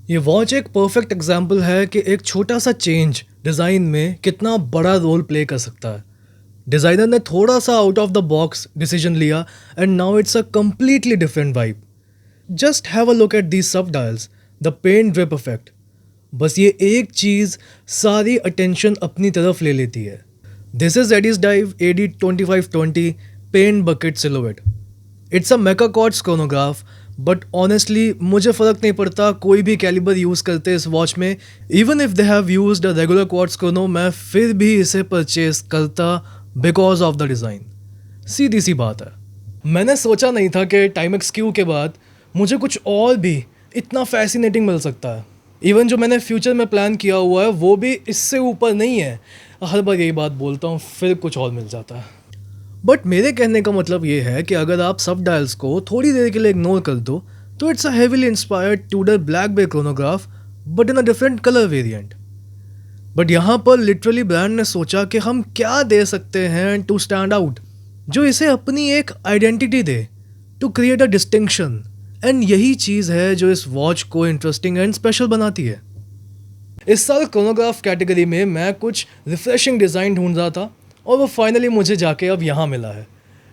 ये वॉच एक perfect example है कि एक छोटा सा चेंज डिज़ाइन में कितना बड़ा रोल प्ले कर सकता है। डिज़ाइनर ने थोड़ा सा out of the box decision लिया and now it's a completely different vibe. Just have a look at these sub dials, the pen drip effect. बस ये एक चीज़ सारी अटेंशन अपनी तरफ ले लेती है। This is Addies Dive AD 2520 pen bucket silhouette. It's a mecha quartz chronograph, but honestly मुझे फ़र्क नहीं पड़ता कोई भी कैलिबर यूज़ करते इस वॉच में। Even if they have used a regular quartz Chrono, मैं फिर भी इसे परचेज करता बिकॉज ऑफ द डिज़ाइन। सीधी सी बात है। मैंने सोचा नहीं था कि टाइमेक्स क्यू के बाद मुझे कुछ और भी इतना फैसिनेटिंग मिल सकता है। इवन जो मैंने फ्यूचर में प्लान किया हुआ है वो भी इससे ऊपर नहीं है। हर बार यही बात बोलता हूँ, फिर कुछ और मिल जाता है। बट मेरे कहने का मतलब ये है कि अगर आप सब डायल्स को थोड़ी देर के लिए इग्नोर कर दो तो it's a heavily inspired Tudor Black Bay chronograph, but in a different colour variant. But यहाँ पर लिटरली ब्रांड ने सोचा कि हम क्या दे सकते हैं टू स्टैंड आउट, जो इसे अपनी एक आइडेंटिटी दे, to create a distinction. And यही चीज़ है जो इस वॉच को इंटरेस्टिंग एंड स्पेशल बनाती है। इस साल क्रोनोग्राफ कैटेगरी में मैं कुछ रिफ्रेशिंग डिज़ाइन ढूंढ रहा था और वो फाइनली मुझे जाके अब यहाँ मिला है।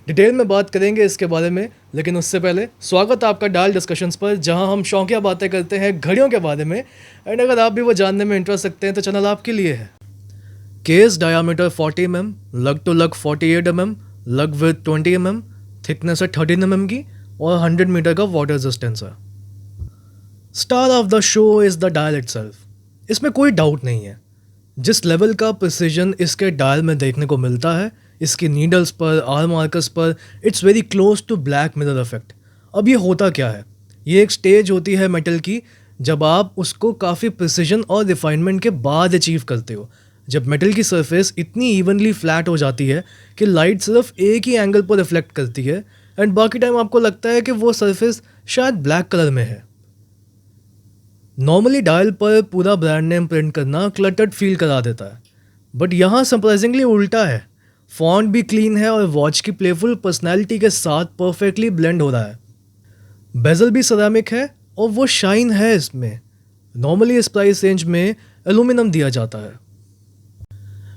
डिटेल में बात करेंगे इसके बारे में, लेकिन उससे पहले स्वागत है आपका डायल डिस्कशंस पर, जहाँ हम शौकिया बातें करते हैं घड़ियों के बारे में। एंड अगर आप भी वो जानने में इंटरेस्ट रखते हैं तो चैनल आपके लिए है। केस डायामीटर 40 mm, लग टू लग 48 mm, लग विथ 20 mm, थिकनेस है 13 mm की और 100 मीटर का वाटर रेजिस्टेंस है। Star of the show is the dial itself, इसमें कोई डाउट नहीं है। जिस लेवल का प्रिसीजन इसके डायल में देखने को मिलता है, इसकी नीडल्स पर, आर मार्कर्स पर, it's very close to black mirror effect. अब ये होता क्या है? ये एक स्टेज होती है मेटल की, जब आप उसको काफ़ी प्रिसीजन और रिफाइनमेंट के बाद अचीव करते हो। जब मेटल की सरफेस इतनी इवनली फ्लैट हो जाती है कि लाइट सिर्फ एक ही एंगल पर रिफ्लेक्ट करती है एंड बाकी टाइम आपको लगता है कि वो सरफेस शायद ब्लैक कलर में है। नॉर्मली डायल पर पूरा ब्रांड नेम प्रिंट करना क्लटर्ड फील करा देता है, बट यहाँ सरप्राइजिंगली उल्टा है। फॉन्ट भी क्लीन है और वॉच की प्लेफुल पर्सनैलिटी के साथ परफेक्टली ब्लेंड हो रहा है। बेजल भी सिरेमिक है और वो शाइन है इसमें। नॉर्मली इस प्राइस रेंज में एल्यूमिनियम दिया जाता है।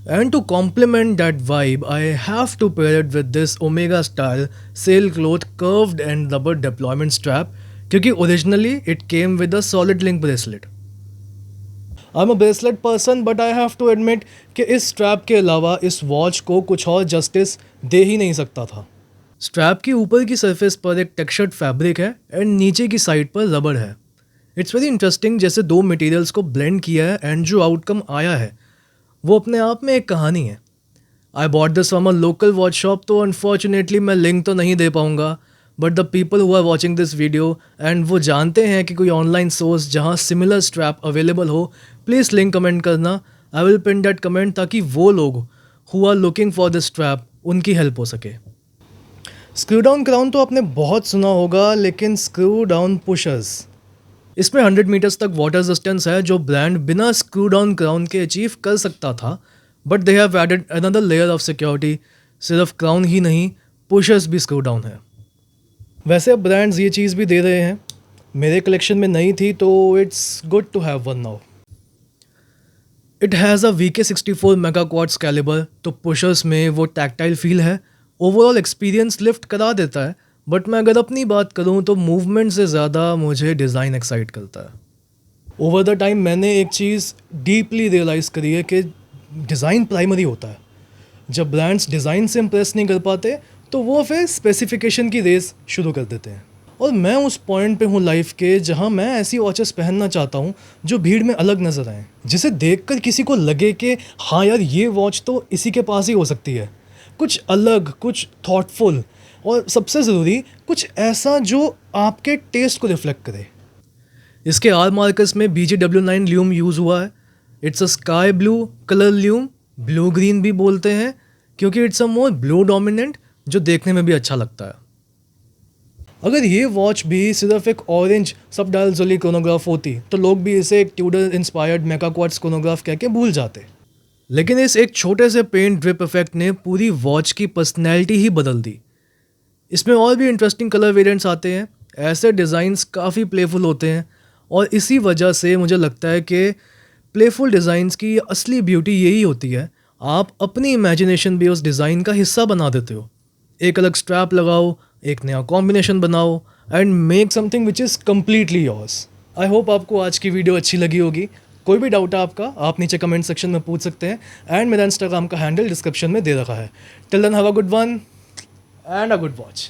And to complement that vibe I have to pair it with this Omega style sailcloth curved and rubber deployment strap, क्योंकि originally it came with a solid link bracelet. I am a bracelet person, but I have to admit कि इस strap के अलावा इस watch को कुछ और justice दे ही नहीं सकता था। स्ट्रैप की ऊपर की सरफेस पर एक टेक्सचर्ड फैब्रिक है एंड नीचे की साइड पर रबर है। इट्स वेरी इंटरेस्टिंग, जैसे दो मटेरियल्स को ब्लेंड किया है एंड जो आउटकम आया है वो अपने आप में एक कहानी है। I bought this from a local watch shop, तो अनफॉर्चुनेटली मैं लिंक तो नहीं दे पाऊँगा, but the people who are watching this video and वो जानते हैं कि कोई ऑनलाइन सोर्स जहाँ सिमिलर स्ट्रैप अवेलेबल हो, प्लीज़ लिंक कमेंट करना। I will pin that comment ताकि वो लोग who are looking for this strap उनकी हेल्प हो सके। स्क्रू डाउन क्राउन तो आपने बहुत सुना होगा, लेकिन स्क्रू डाउन पुशर्स, इसमें 100 मीटर्स तक वाटर रेजिस्टेंस है जो ब्रांड बिना स्क्रू डाउन क्राउन के अचीव कर सकता था, but they have added another layer of security. सिर्फ क्राउन ही नहीं, पुशर्स भी स्क्रू डाउन है। वैसे अब ब्रांड्स ये चीज़ भी दे रहे हैं, मेरे कलेक्शन में नहीं थी तो it's good to have one now. It has a VK64 mega quartz calibre, तो पुशर्स में वो टैक्टाइल फील है, ओवरऑल एक्सपीरियंस लिफ्ट करा देता है। बट मैं अगर अपनी बात करूँ तो मूवमेंट से ज़्यादा मुझे डिज़ाइन एक्साइट करता है। ओवर द टाइम मैंने एक चीज़ डीपली रियलाइज़ करी है कि डिज़ाइन प्राइमरी होता है। जब ब्रांड्स डिज़ाइन से इम्प्रेस नहीं कर पाते तो वो फिर स्पेसिफिकेशन की रेस शुरू कर देते हैं। और मैं उस पॉइंट पे हूँ लाइफ के जहाँ मैं ऐसी वॉचेस पहनना चाहता हूँ जो भीड़ में अलग नज़र आएँ, जिसे देखकर किसी को लगे कि हाँ यार ये वॉच तो इसी के पास ही हो सकती है। कुछ अलग, कुछ थॉटफुल और सबसे ज़रूरी कुछ ऐसा जो आपके टेस्ट को रिफ्लेक्ट करे। इसके आर मार्कर्स में BGW9 ल्यूम यूज़ हुआ है। It's a sky blue colour lume, blue green भी बोलते हैं क्योंकि it's a more blue dominant, जो देखने में भी अच्छा लगता है। अगर ये वॉच भी सिर्फ एक ऑरेंज सब डायल जोली क्रोनोग्राफ होती तो लोग भी इसे एक ट्यूडर इंस्पायर्ड मेका क्वार्ट्ज क्रोनोग्राफ कह के भूल जाते, लेकिन इस एक छोटे से पेंट ड्रिप इफेक्ट ने पूरी वॉच की पर्सनैलिटी ही बदल दी। इसमें और भी इंटरेस्टिंग कलर वेरिएंट्स आते हैं। ऐसे डिज़ाइंस काफ़ी प्लेफुल होते हैं और इसी वजह से मुझे लगता है कि प्लेफुल डिज़ाइंस की असली ब्यूटी यही होती है, आप अपनी इमेजिनेशन भी उस डिज़ाइन का हिस्सा बना देते हो। एक अलग स्ट्रैप लगाओ, एक नया कॉम्बिनेशन बनाओ and make something which is completely yours. I hope आपको आज की वीडियो अच्छी लगी होगी। कोई भी डाउट है आपका, आप नीचे कमेंट सेक्शन में पूछ सकते हैं एंड मेरा इंस्टाग्राम का हैंडल डिस्क्रिप्शन में दे रखा है। Till then have a good one and a good watch.